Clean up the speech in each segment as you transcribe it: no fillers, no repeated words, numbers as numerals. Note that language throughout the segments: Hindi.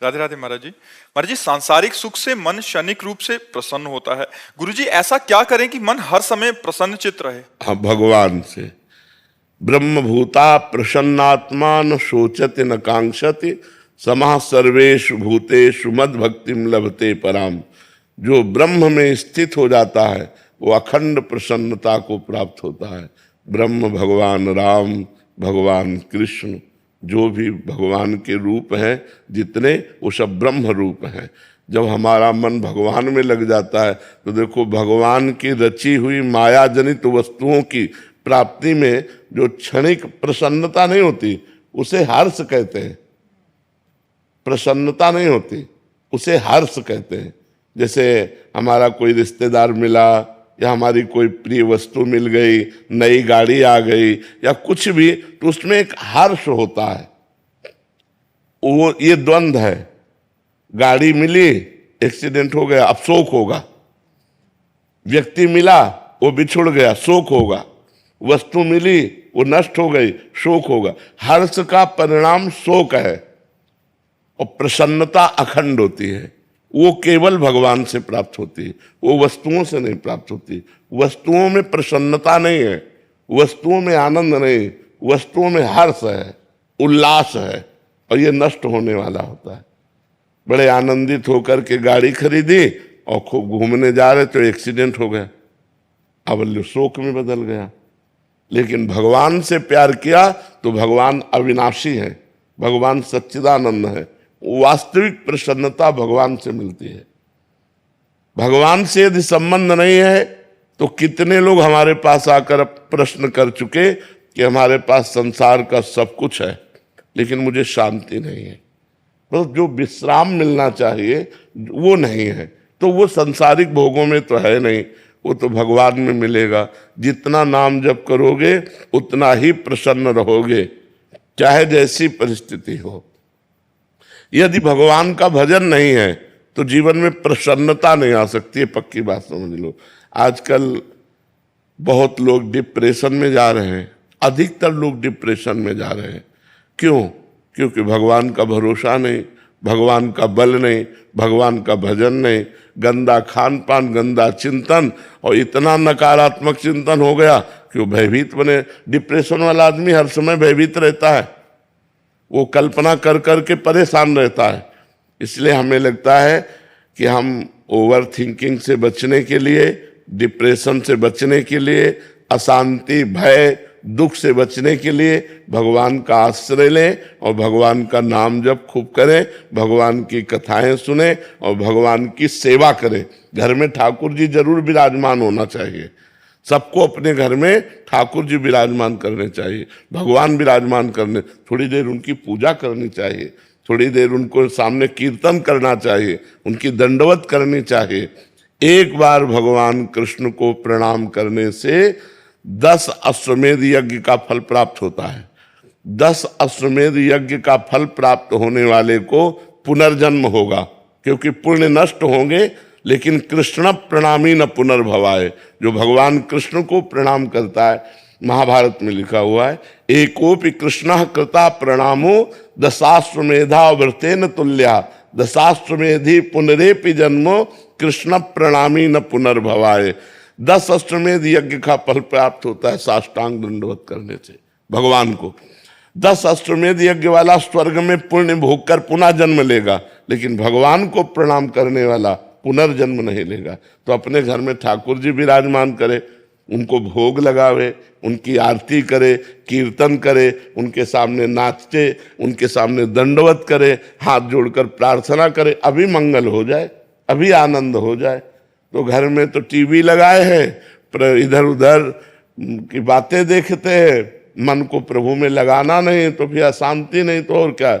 राधे राधे महाराज जी। महाराज जी, सांसारिक सुख से मन क्षणिक रूप से प्रसन्न होता है। गुरुजी, ऐसा क्या करें कि मन हर समय प्रसन्न चित्त रहे? हाँ, भगवान से। ब्रह्म भूता प्रसन्नात्मा न शोचति न कांक्षति समाः सर्वेषु भूतेषु मद भक्तिम लभते पराम। जो ब्रह्म में स्थित हो जाता है वो अखंड प्रसन्नता को प्राप्त होता है। ब्रह्म भगवान राम, भगवान कृष्ण, जो भी भगवान के रूप हैं जितने, वो सब ब्रह्म रूप हैं। जब हमारा मन भगवान में लग जाता है तो देखो, भगवान की रची हुई माया जनित वस्तुओं की प्राप्ति में जो क्षणिक प्रसन्नता नहीं होती उसे हर्ष कहते हैं। प्रसन्नता नहीं होती उसे हर्ष कहते हैं। जैसे हमारा कोई रिश्तेदार मिला या हमारी कोई प्रिय वस्तु मिल गई, नई गाड़ी आ गई या कुछ भी, तो उसमें एक हर्ष होता है। वो ये द्वंद्व है। गाड़ी मिली, एक्सीडेंट हो गया, अब शोक होगा। व्यक्ति मिला, वो बिछुड़ गया, शोक होगा। वस्तु मिली, वो नष्ट हो गई, शोक होगा। हर्ष का परिणाम शोक है और प्रसन्नता अखंड होती है। वो केवल भगवान से प्राप्त होती है, वो वस्तुओं से नहीं प्राप्त होती। वस्तुओं में प्रसन्नता नहीं है, वस्तुओं में आनंद नहीं, वस्तुओं में हर्ष है, उल्लास है, और ये नष्ट होने वाला होता है। बड़े आनंदित होकर के गाड़ी खरीदी और खूब घूमने जा रहे तो एक्सीडेंट हो गया, अब शोक में बदल गया। लेकिन भगवान से प्यार किया तो भगवान अविनाशी है, भगवान सच्चिदानंद है। वास्तविक प्रसन्नता भगवान से मिलती है। भगवान से यदि संबंध नहीं है तो कितने लोग हमारे पास आकर प्रश्न कर चुके कि हमारे पास संसार का सब कुछ है लेकिन मुझे शांति नहीं है, बस जो विश्राम मिलना चाहिए वो नहीं है। तो वो संसारिक भोगों में तो है नहीं, वो तो भगवान में मिलेगा। जितना नाम जप करोगे उतना ही प्रसन्न रहोगे, चाहे जैसी परिस्थिति हो। यदि भगवान का भजन नहीं है तो जीवन में प्रसन्नता नहीं आ सकती है, पक्की बात समझ लो। आजकल बहुत लोग डिप्रेशन में जा रहे हैं, अधिकतर लोग डिप्रेशन में जा रहे हैं। क्यों? क्योंकि भगवान का भरोसा नहीं, भगवान का बल नहीं, भगवान का भजन नहीं, गंदा खान पान, गंदा चिंतन, और इतना नकारात्मक चिंतन हो गया कि वो भयभीत बने। डिप्रेशन वाला आदमी हर समय भयभीत रहता है, वो कल्पना कर कर के परेशान रहता है। इसलिए हमें लगता है कि हम ओवर थिंकिंग से बचने के लिए, डिप्रेशन से बचने के लिए, अशांति, भय, दुख से बचने के लिए भगवान का आश्रय लें और भगवान का नाम जप खूब करें, भगवान की कथाएं सुने और भगवान की सेवा करें। घर में ठाकुर जी जरूर विराजमान होना चाहिए। सबको अपने घर में ठाकुर जी विराजमान करने चाहिए, भगवान विराजमान करने, थोड़ी देर उनकी पूजा करनी चाहिए, थोड़ी देर उनको सामने कीर्तन करना चाहिए, उनकी दंडवत करनी चाहिए। एक बार भगवान कृष्ण को प्रणाम करने से 10 अश्वमेध यज्ञ का फल प्राप्त होता है। 10 अश्वमेध यज्ञ का फल प्राप्त होने वाले को पुनर्जन्म होगा, क्योंकि पुण्य नष्ट होंगे लेकिन कृष्ण प्रणामी न पुनर्भवाए। जो भगवान कृष्ण को प्रणाम करता है, महाभारत में लिखा हुआ है, एकोपि कृष्ण कृता प्रणामो दशाश्वमेधा व्रतेन तुल्या दशाश्वमेधि पुनरेपि जन्मो कृष्ण प्रणामी न पुनर्भवाए। 10 अश्वमेध यज्ञ का फल प्राप्त होता है साष्टांग दंडवत करने से भगवान को। 10 अश्वमेध यज्ञ वाला स्वर्ग में पुण्य भोग कर पुनः जन्म लेगा, लेकिन भगवान को प्रणाम करने वाला पुनर्जन्म नहीं लेगा। तो अपने घर में ठाकुर जी विराजमान करे, उनको भोग लगावे, उनकी आरती करे, कीर्तन करे, उनके सामने नाचे, उनके सामने दंडवत करे, हाथ जोड़कर प्रार्थना करे, अभी मंगल हो जाए, अभी आनंद हो जाए। तो घर में तो टीवी लगाए हैं, पर इधर उधर की बातें देखते हैं, मन को प्रभु में लगाना नहीं, तो फिर अशांति नहीं तो और क्या।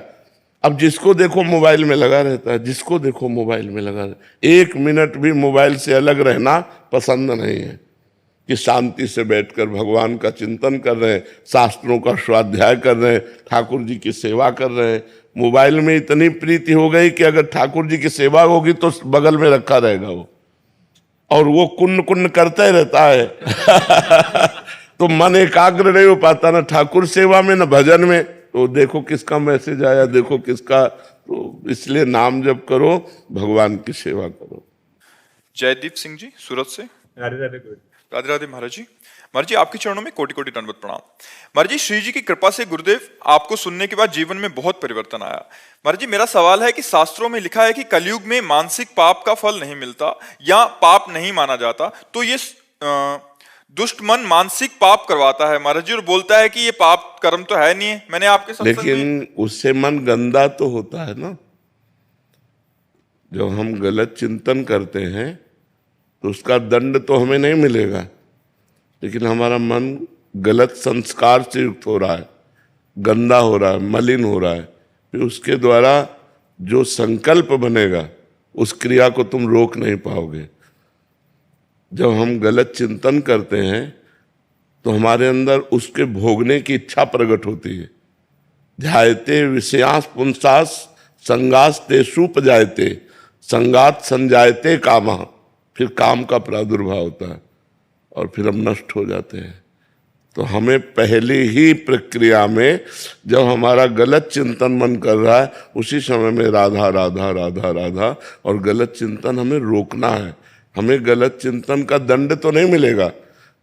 अब जिसको देखो मोबाइल में लगा रहता है, जिसको देखो मोबाइल में लगा रहता है। 1 मिनट भी मोबाइल से अलग रहना पसंद नहीं है कि शांति से बैठकर भगवान का चिंतन कर रहे हैं, शास्त्रों का स्वाध्याय कर रहे हैं, ठाकुर जी की सेवा कर रहे हैं। मोबाइल में इतनी प्रीति हो गई कि अगर ठाकुर जी की सेवा होगी तो बगल में रखा रहेगा वो, और वो कुन्न कुन्न करता ही रहता है तो मन एकाग्र नहीं हो पाता, ना ठाकुर सेवा में ना भजन में। तो देखो किसका मैसेज आया, देखो किसका तो इसलिए नाम जप करो, भगवान की सेवा करो। जयदीप सिंह जी सूरत से। राधे राधे गुरुजी। राधे राधे महाराज जी। महाराज जी आपके चरणों में कोटि कोटि दंडवत प्रणाम। महाराज जी श्री जी की कृपा से गुरुदेव आपको सुनने के बाद जीवन में बहुत परिवर्तन आया। महाराज जी मेरा सवाल है कि शास्त्रों में लिखा है कि कलयुग में मानसिक पाप का फल नहीं मिलता या पाप नहीं माना जाता, तो ये दुष्ट मन मानसिक पाप करवाता है महाराज जी और बोलता है कि ये पाप कर्म तो है नहीं है। मैंने आपके सत्संग में लेकिन उससे मन गंदा तो होता है ना। जब हम गलत चिंतन करते हैं तो उसका दंड तो हमें नहीं मिलेगा, लेकिन हमारा मन गलत संस्कार से युक्त हो रहा है, गंदा हो रहा है, मलिन हो रहा है। फिर उसके द्वारा जो संकल्प बनेगा उस क्रिया को तुम रोक नहीं पाओगे। जब हम गलत चिंतन करते हैं तो हमारे अंदर उसके भोगने की इच्छा प्रकट होती है। ध्यायते विषयास पुंसास संगास ते सुपजायते संगात संजायते कामा। फिर काम का प्रादुर्भाव होता है और फिर हम नष्ट हो जाते हैं। तो हमें पहली ही प्रक्रिया में जब हमारा गलत चिंतन मन कर रहा है उसी समय में राधा राधा राधा राधा और गलत चिंतन हमें रोकना है। हमें गलत चिंतन का दंड तो नहीं मिलेगा,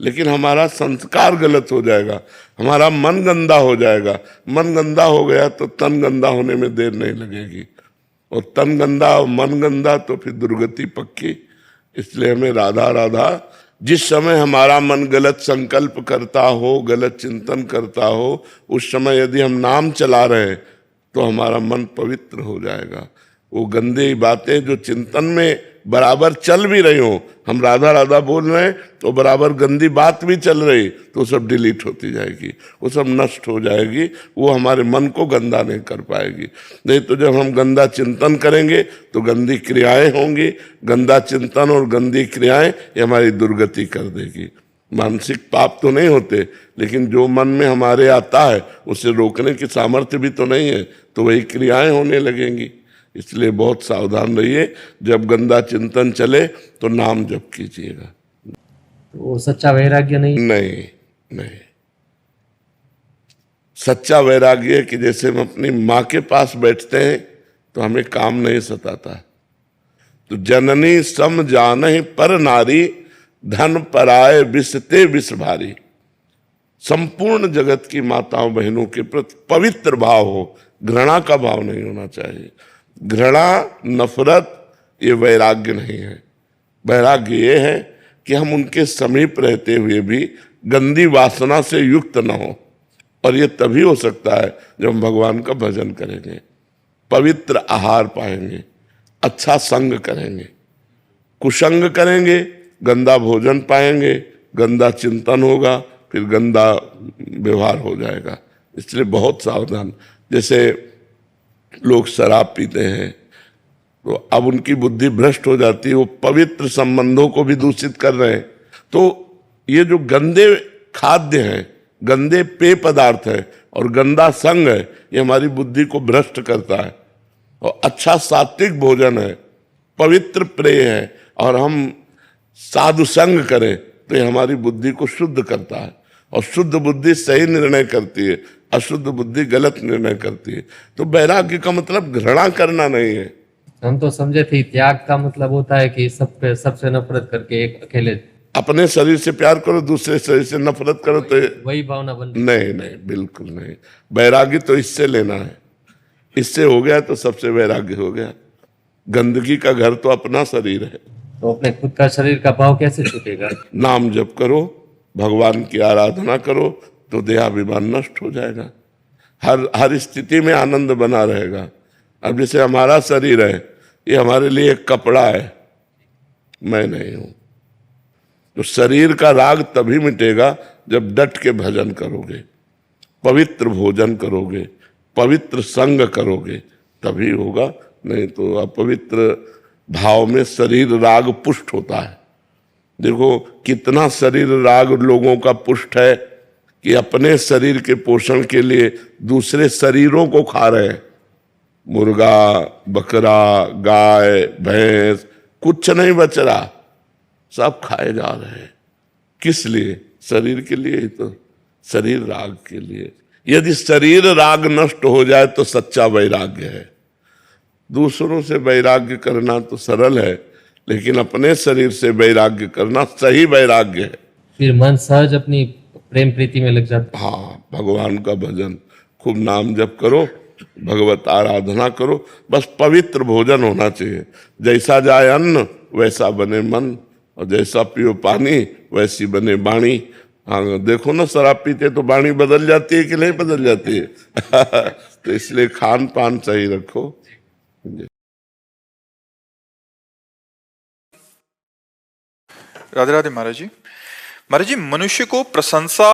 लेकिन हमारा संस्कार गलत हो जाएगा, हमारा मन गंदा हो जाएगा। मन गंदा हो गया तो तन गंदा होने में देर नहीं लगेगी, और तन गंदा और मन गंदा तो फिर दुर्गति पक्की। इसलिए हमें राधा राधा, जिस समय हमारा मन गलत संकल्प करता हो, गलत चिंतन करता हो, उस समय यदि हम नाम चला रहे हैं तो हमारा मन पवित्र हो जाएगा। वो गंदी बातें जो चिंतन में बराबर चल भी रही हो, हम राधा राधा बोल रहे हैं तो बराबर गंदी बात भी चल रही, तो सब डिलीट होती जाएगी, वो सब नष्ट हो जाएगी। वो हमारे मन को गंदा नहीं कर पाएगी। नहीं तो जब हम गंदा चिंतन करेंगे तो गंदी क्रियाएं होंगी। गंदा चिंतन और गंदी क्रियाएं ये हमारी दुर्गति कर देगी। मानसिक पाप तो नहीं होते, लेकिन जो मन में हमारे आता है उसे रोकने की सामर्थ्य भी तो नहीं है, तो वही क्रियाएं होने लगेंगी। इसलिए बहुत सावधान रहिए। जब गंदा चिंतन चले तो नाम जप कीजिएगा। वो सच्चा वैराग्य नहीं? नहीं। सच्चा वैराग्य कि जैसे हम अपनी माँ के पास बैठते हैं तो हमें काम नहीं सताता। तो जननी सम जानहि पर नारी धन पराए विषते विष भारी। संपूर्ण जगत की माताओं बहनों के प्रति पवित्र भाव हो, घृणा का भाव नहीं होना चाहिए। घृणा नफरत ये वैराग्य नहीं है। वैराग्य ये है कि हम उनके समीप रहते हुए भी गंदी वासना से युक्त न हो, और ये तभी हो सकता है जब हम भगवान का भजन करेंगे, पवित्र आहार पाएंगे, अच्छा संग करेंगे। कुसंग करेंगे, गंदा भोजन पाएंगे, गंदा चिंतन होगा, फिर गंदा व्यवहार हो जाएगा। इसलिए बहुत सावधान। जैसे लोग शराब पीते हैं तो अब उनकी बुद्धि भ्रष्ट हो जाती है, वो पवित्र संबंधों को भी दूषित कर रहे हैं। तो ये जो गंदे खाद्य हैं, गंदे पेय पदार्थ है और गंदा संग है, ये हमारी बुद्धि को भ्रष्ट करता है। और अच्छा सात्विक भोजन है, पवित्र प्रेय है, और हम साधु संग करें तो ये हमारी बुद्धि को शुद्ध करता है। और शुद्ध बुद्धि सही निर्णय करती है, अशुद्ध बुद्धि गलत निर्णय करती है। तो वैराग्य का मतलब घृणा करना नहीं है। हम तो समझे थे त्याग का मतलब होता है कि सबसे नफरत करके एक अकेले अपने शरीर से प्यार करो, दूसरे शरीर से नफरत करो, तो वही भावना बन। नहीं, बिल्कुल नहीं। वैराग्य तो इससे लेना है। इससे हो गया तो सबसे वैराग्य हो गया। गंदगी का घर तो अपना शरीर है। तो अपने खुद का शरीर का भाव कैसे छूटेगा? नाम जप करो, भगवान की आराधना करो, तो देहाभिमान नष्ट हो जाएगा। हर स्थिति में आनंद बना रहेगा। अब जैसे हमारा शरीर है, ये हमारे लिए एक कपड़ा है, मैं नहीं हूं। तो शरीर का राग तभी मिटेगा जब डट के भजन करोगे, पवित्र भोजन करोगे, पवित्र संग करोगे, तभी होगा। नहीं तो अपवित्र भाव में शरीर राग पुष्ट होता है। देखो कितना शरीर राग लोगों का पुष्ट है कि अपने शरीर के पोषण के लिए दूसरे शरीरों को खा रहे हैं। मुर्गा, बकरा, गाय, भैंस, कुछ नहीं बच रहा, सब खाए जा रहे हैं। किस लिए? शरीर के लिए ही तो, शरीर राग के लिए। यदि शरीर राग नष्ट हो जाए तो सच्चा वैराग्य है। दूसरों से वैराग्य करना तो सरल है, लेकिन अपने शरीर से वैराग्य करना सही वैराग्य है। फिर मन सहज अपनी प्रेम प्रीति में लग जाता है। हाँ, भगवान का भजन, खूब नाम जप करो, भगवत आराधना करो, बस पवित्र भोजन होना चाहिए। जैसा जाए अन्न वैसा बने मन, और जैसा पियो पानी वैसी बने वाणी। हाँ, देखो ना, शराब पीते तो वाणी बदल जाती है कि नहीं बदल जाती है? तो इसलिए खान पान सही रखो। राधे राधे महाराज जी। महाराज जी, मनुष्य को प्रशंसा